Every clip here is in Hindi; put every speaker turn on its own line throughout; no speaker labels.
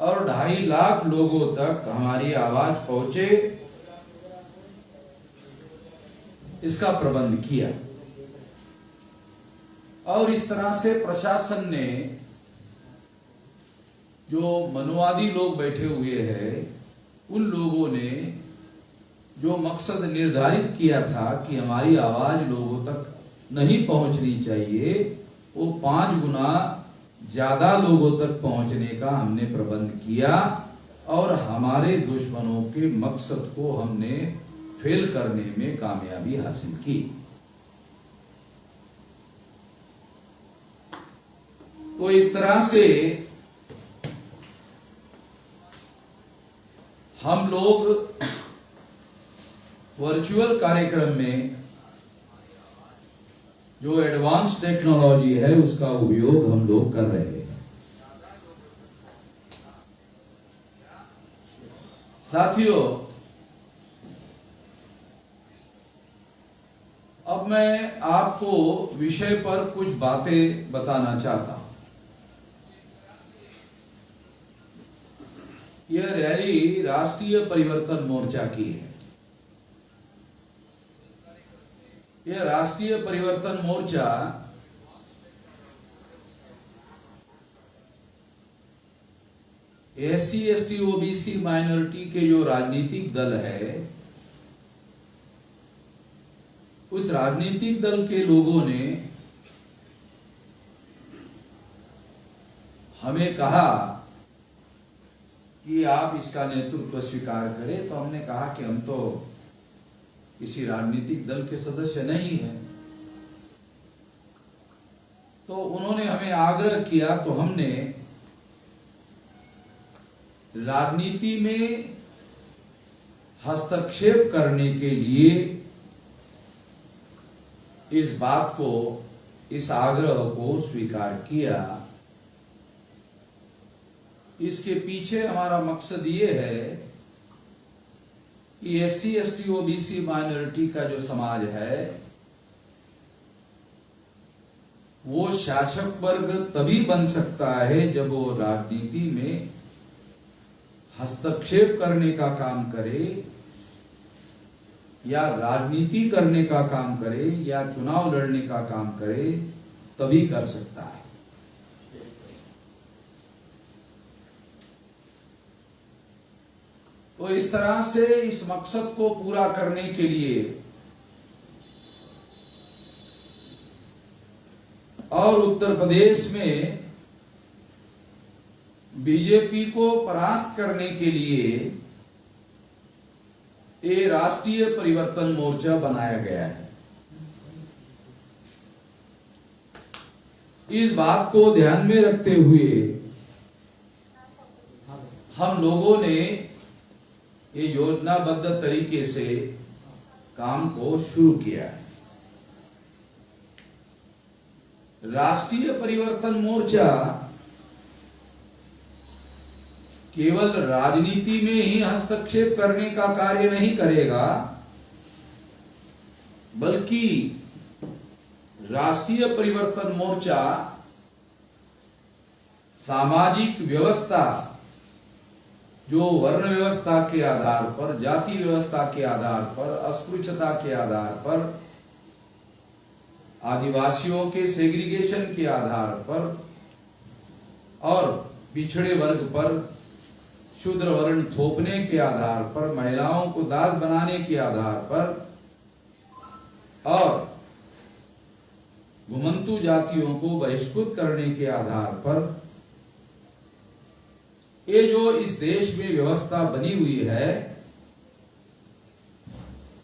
और 2.5 लाख लोगों तक हमारी आवाज पहुंचे, इसका प्रबंध किया। और इस तरह से प्रशासन ने, जो मनुवादी लोग बैठे हुए हैं, उन लोगों ने जो मकसद निर्धारित किया था कि हमारी आवाज लोगों तक नहीं पहुंचनी चाहिए, वो 5 गुना ज्यादा लोगों तक पहुंचने का हमने प्रबंध किया और हमारे दुश्मनों के मकसद को हमने फेल करने में कामयाबी हासिल की। तो इस तरह से हम लोग वर्चुअल कार्यक्रम में जो एडवांस टेक्नोलॉजी है उसका उपयोग हम लोग कर रहे हैं। साथियों, अब मैं आपको विषय पर कुछ बातें बताना चाहता हूं। यह रैली राष्ट्रीय परिवर्तन मोर्चा की है। यह राष्ट्रीय परिवर्तन मोर्चा SC ST OBC माइनॉरिटी के जो राजनीतिक दल है, उस राजनीतिक दल के लोगों ने हमें कहा कि आप इसका नेतृत्व स्वीकार करें। तो हमने कहा कि हम तो किसी राजनीतिक दल के सदस्य नहीं हैं। तो उन्होंने हमें आग्रह किया, तो हमने राजनीति में हस्तक्षेप करने के लिए इस बात को, इस आग्रह को स्वीकार किया। इसके पीछे हमारा मकसद ये है कि SC ST OBC माइनॉरिटी का जो समाज है, वो शासक वर्ग तभी बन सकता है जब वो राजनीति में हस्तक्षेप करने का काम करे, या राजनीति करने का काम करे, या चुनाव लड़ने का काम करे, तभी कर सकता है। तो इस तरह से इस मकसद को पूरा करने के लिए और उत्तर प्रदेश में बीजेपी को परास्त करने के लिए ये राष्ट्रीय परिवर्तन मोर्चा बनाया गया है। इस बात को ध्यान में रखते हुए हम लोगों ने ये योजनाबद्ध तरीके से काम को शुरू किया है। राष्ट्रीय परिवर्तन मोर्चा केवल राजनीति में ही हस्तक्षेप करने का कार्य नहीं करेगा, बल्कि राष्ट्रीय परिवर्तन मोर्चा सामाजिक व्यवस्था, जो वर्ण व्यवस्था के आधार पर, जाति व्यवस्था के आधार पर, अस्पृश्यता के आधार पर, आदिवासियों के सेग्रीगेशन के आधार पर और पिछड़े वर्ग पर शूद्र वर्ण थोपने के आधार पर, महिलाओं को दास बनाने के आधार पर और घुमंतु जातियों को बहिष्कृत करने के आधार पर ये जो इस देश में व्यवस्था बनी हुई है,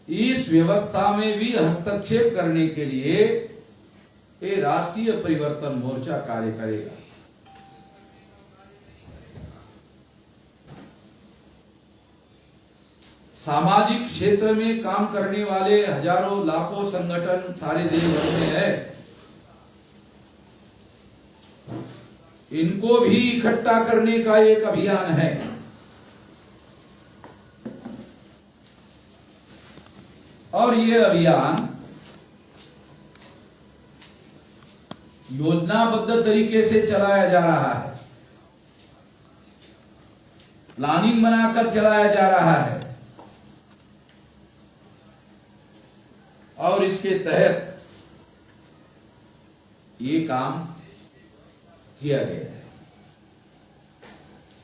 इस व्यवस्था में भी हस्तक्षेप करने के लिए ये राष्ट्रीय परिवर्तन मोर्चा कार्य करेगा। सामाजिक क्षेत्र में काम करने वाले हजारों लाखों संगठन सारे देश भर में है, इनको भी इकट्ठा करने का एक अभियान है। और यह अभियान योजनाबद्ध तरीके से चलाया जा रहा है। प्लानिंग बनाकर चलाया जा रहा है और इसके तहत ये काम किया गया है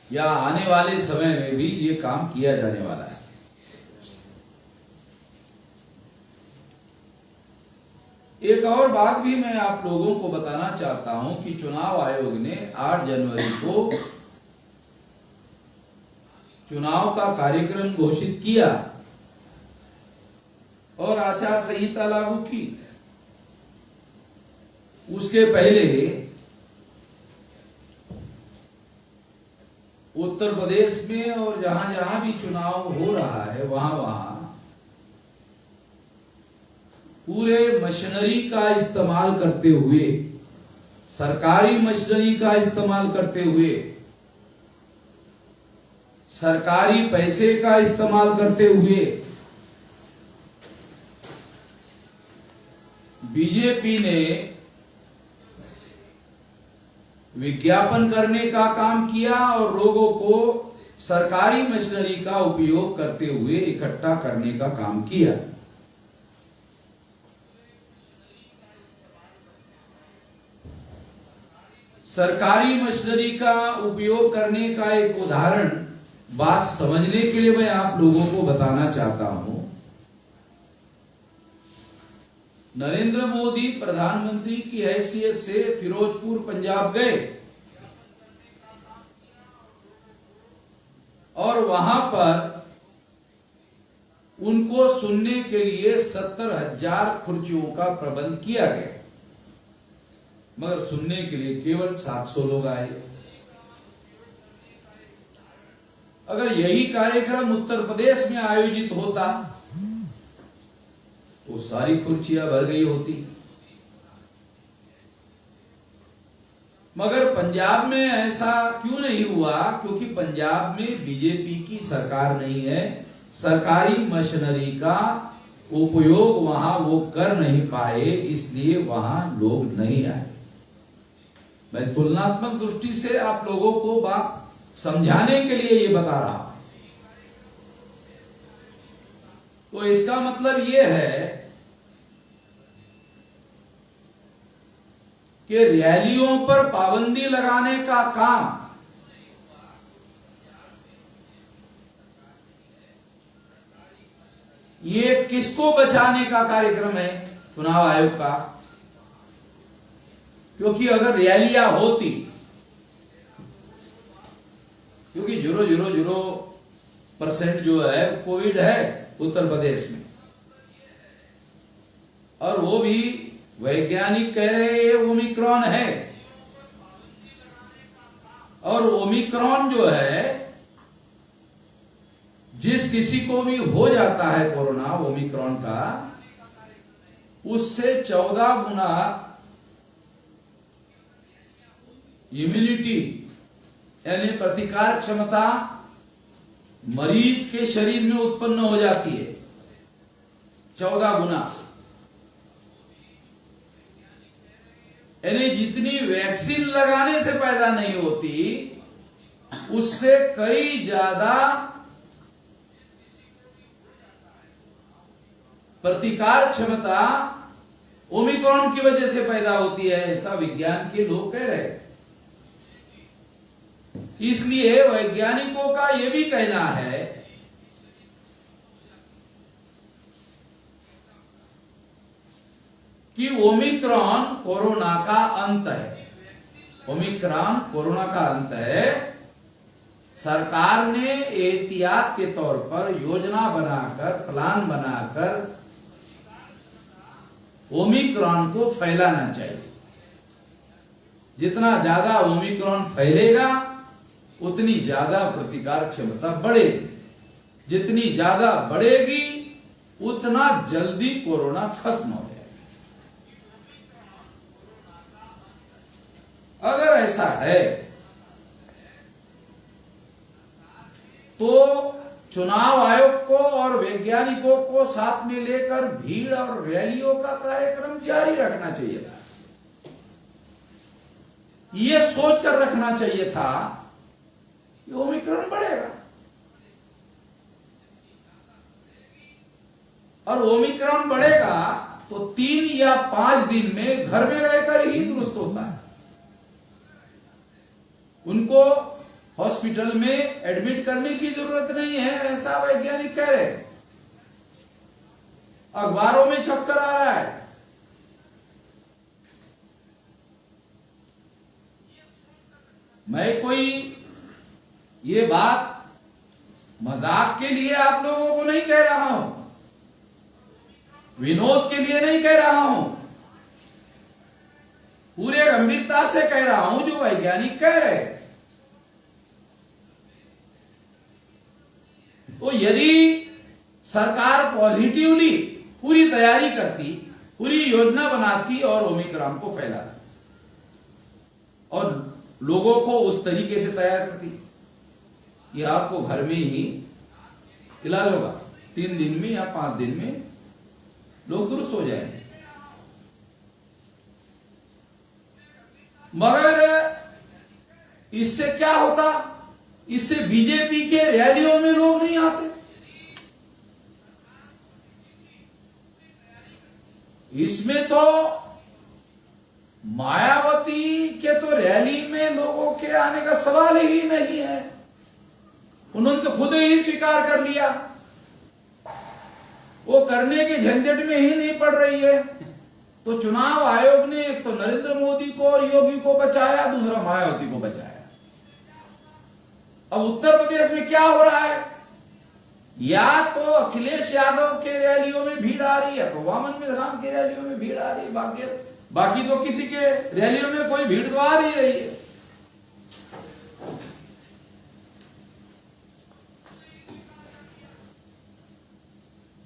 या आने वाले समय में भी ये काम किया जाने वाला है। एक और बात भी मैं आप लोगों को बताना चाहता हूं कि चुनाव आयोग ने 8 जनवरी को चुनाव का कार्यक्रम घोषित किया और आचार संहिता लागू की। उसके पहले उत्तर प्रदेश में और जहां जहां भी चुनाव हो रहा है वहां वहां पूरे मशीनरी का इस्तेमाल करते हुए, सरकारी मशीनरी का इस्तेमाल करते हुए, सरकारी पैसे का इस्तेमाल करते हुए बीजेपी ने विज्ञापन करने का काम किया और लोगों को सरकारी मशीनरी का उपयोग करते हुए इकट्ठा करने का काम किया। सरकारी मशीनरी का उपयोग करने का एक उदाहरण बात समझने के लिए मैं आप लोगों को बताना चाहता हूं। नरेंद्र मोदी प्रधानमंत्री की हैसियत से फिरोजपुर पंजाब गए और वहां पर उनको सुनने के लिए 70,000 कुर्सियों का प्रबंध किया गया, मगर सुनने के लिए केवल 700 लोग आए। अगर यही कार्यक्रम उत्तर प्रदेश में आयोजित होता तो सारी कुर्सियां भर गई होती, मगर पंजाब में ऐसा क्यों नहीं हुआ? क्योंकि पंजाब में बीजेपी की सरकार नहीं है, सरकारी मशीनरी का उपयोग वहां वो कर नहीं पाए, इसलिए वहां लोग नहीं आए। मैं तुलनात्मक दृष्टि से आप लोगों को बात समझाने के लिए ये बता रहा हूं। तो इसका मतलब ये है कि रैलियों पर पाबंदी लगाने का काम ये किसको बचाने का कार्यक्रम है? चुनाव आयोग का। क्योंकि अगर रैलियां होती, क्योंकि 0.00% जो है कोविड है उत्तर प्रदेश में, और वो भी वैज्ञानिक कह रहे हैं ये ओमिक्रॉन है, और ओमिक्रॉन जो है जिस किसी को भी हो जाता है कोरोना ओमिक्रॉन का, उससे 14 गुना इम्यूनिटी यानी प्रतिकार क्षमता मरीज के शरीर में उत्पन्न हो जाती है, 14 गुना। यानी जितनी वैक्सीन लगाने से पैदा नहीं होती, उससे कई ज्यादा प्रतिकार क्षमता ओमिक्रॉन की वजह से पैदा होती है, ऐसा विज्ञान के लोग कह रहे हैं। इसलिए वैज्ञानिकों का यह भी कहना है कि ओमिक्रॉन कोरोना का अंत है। ओमिक्रॉन कोरोना का अंत है। सरकार ने एहतियात के तौर पर योजना बनाकर, प्लान बनाकर ओमिक्रॉन को फैलाना चाहिए। जितना ज्यादा ओमिक्रॉन फैलेगा उतनी ज्यादा प्रतिकार क्षमता बढ़ेगी, जितनी ज्यादा बढ़ेगी उतना जल्दी कोरोना खत्म हो जाएगा। अगर ऐसा है तो चुनाव आयोग को और वैज्ञानिकों को साथ में लेकर भीड़ और रैलियों का कार्यक्रम जारी रखना चाहिए था। ये सोचकर रखना चाहिए था कि ओमिक्रॉन बढ़ेगा। और ओमिक्रॉन बढ़ेगा तो 3 या 5 दिन में घर में रहकर ही दुरुस्त होता है। उनको हॉस्पिटल में एडमिट करने की जरूरत नहीं है, ऐसा वैज्ञानिक कह रहे हैं, अखबारों में छपकर आ रहा है। मैं कोई ये बात मजाक के लिए आप लोगों को नहीं कह रहा हूं, विनोद के लिए नहीं कह रहा हूं, पूरे गंभीरता से कह रहा हूं जो वैज्ञानिक कह रहे हैं। तो यदि सरकार पॉजिटिवली पूरी तैयारी करती, पूरी योजना बनाती और ओमिक्रॉन को फैलाती और लोगों को उस तरीके से तैयार करती कि आपको घर में ही इलाज होगा, 3 दिन में या 5 दिन में लोग दुरुस्त हो जाएंगे। मगर इससे क्या होता? इससे बीजेपी के रैलियों में लोग नहीं आते। इसमें तो मायावती के तो रैली में लोगों के आने का सवाल ही नहीं है, उन्होंने तो खुद ही स्वीकार कर लिया, वो करने के झंझट में ही नहीं पड़ रही है। तो चुनाव आयोग ने एक तो नरेंद्र मोदी को और योगी को बचाया, दूसरा मायावती को बचाया। अब उत्तर प्रदेश में क्या हो रहा है? या तो अखिलेश यादव के रैलियों में भीड़ आ रही है, तो वामन मिश्राम के रैलियों में भीड़ आ रही है, बाकी तो किसी के रैलियों में कोई भीड़ तो आ नहीं रही है।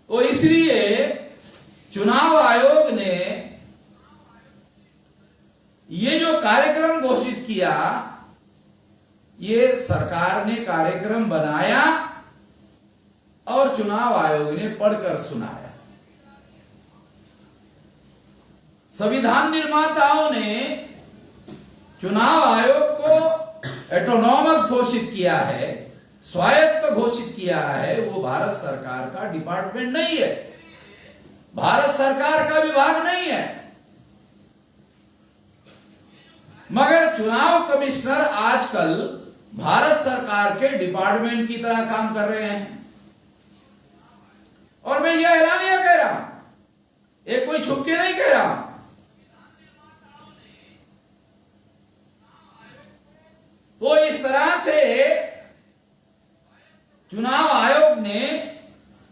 तो इसलिए चुनाव आयोग ने ये जो कार्यक्रम घोषित किया, ये सरकार ने कार्यक्रम बनाया और चुनाव आयोग ने पढ़कर सुनाया। संविधान निर्माताओं ने चुनाव आयोग को ऑटोनॉमस घोषित किया है, स्वायत्त घोषित किया है। वो भारत सरकार का डिपार्टमेंट नहीं है, भारत सरकार का विभाग नहीं है। मगर चुनाव कमिश्नर आजकल भारत सरकार के डिपार्टमेंट की तरह काम कर रहे हैं। और मैं यह ऐलानिया कह रहा हूं, ये कोई छुप के नहीं कह रहा हूं। तो इस तरह से चुनाव आयोग ने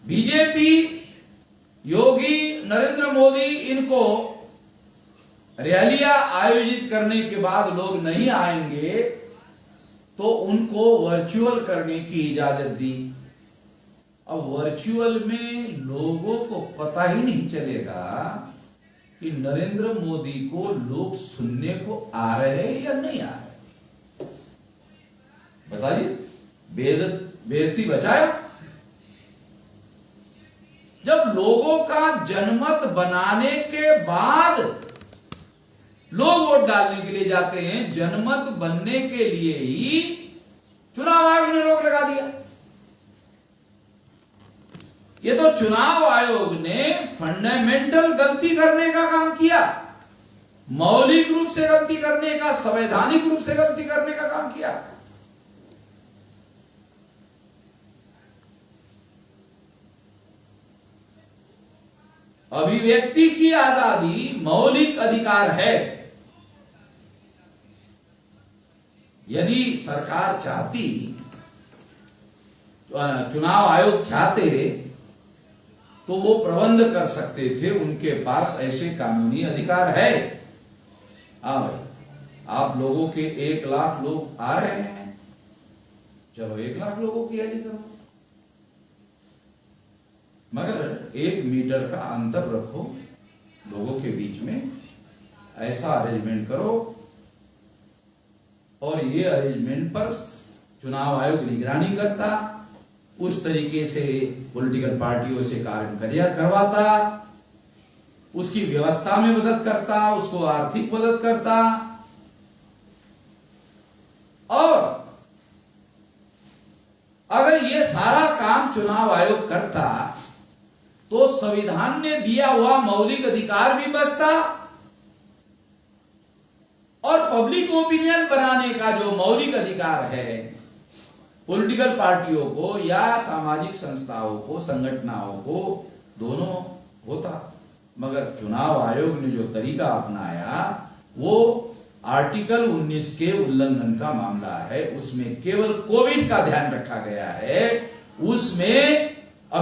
बीजेपी, योगी, नरेंद्र मोदी, इनको रैलियां आयोजित करने के बाद लोग नहीं आएंगे तो उनको वर्चुअल करने की इजाजत दी। अब वर्चुअल में लोगों को पता ही नहीं चलेगा कि नरेंद्र मोदी को लोग सुनने को आ रहे हैं या नहीं आ रहे। बताइए, बेइज्जती बचाया। जब लोगों का जनमत बनाने के बाद लोग वोट डालने के लिए जाते हैं, जनमत बनने के लिए ही चुनाव आयोग ने रोक लगा दिया। ये तो चुनाव आयोग ने फंडामेंटल गलती करने का काम किया, मौलिक रूप से गलती करने का, संवैधानिक रूप से गलती करने का काम किया। अभिव्यक्ति की आजादी मौलिक अधिकार है। यदि सरकार चाहती, चुनाव आयोग चाहते, तो वो प्रबंध कर सकते थे, उनके पास ऐसे कानूनी अधिकार है। भाई, आप लोगों के 1 लाख लोग आ रहे हैं, चलो 1 लाख लोगों की रैली करो, मगर 1 मीटर का अंतर रखो लोगों के बीच में, ऐसा अरेंजमेंट करो। और ये अरेंजमेंट पर चुनाव आयोग निगरानी करता, उस तरीके से पॉलिटिकल पार्टियों से कार्य करवाता, उसकी व्यवस्था में मदद करता, उसको आर्थिक मदद करता। और अगर ये सारा काम चुनाव आयोग करता तो संविधान ने दिया हुआ मौलिक अधिकार भी बचता और पब्लिक ओपिनियन बनाने का जो मौलिक अधिकार है पॉलिटिकल पार्टियों को या सामाजिक संस्थाओं को, संगठनों को, दोनों होता। मगर चुनाव आयोग ने जो तरीका अपनाया वो आर्टिकल 19 के उल्लंघन का मामला है। उसमें केवल कोविड का ध्यान रखा गया है, उसमें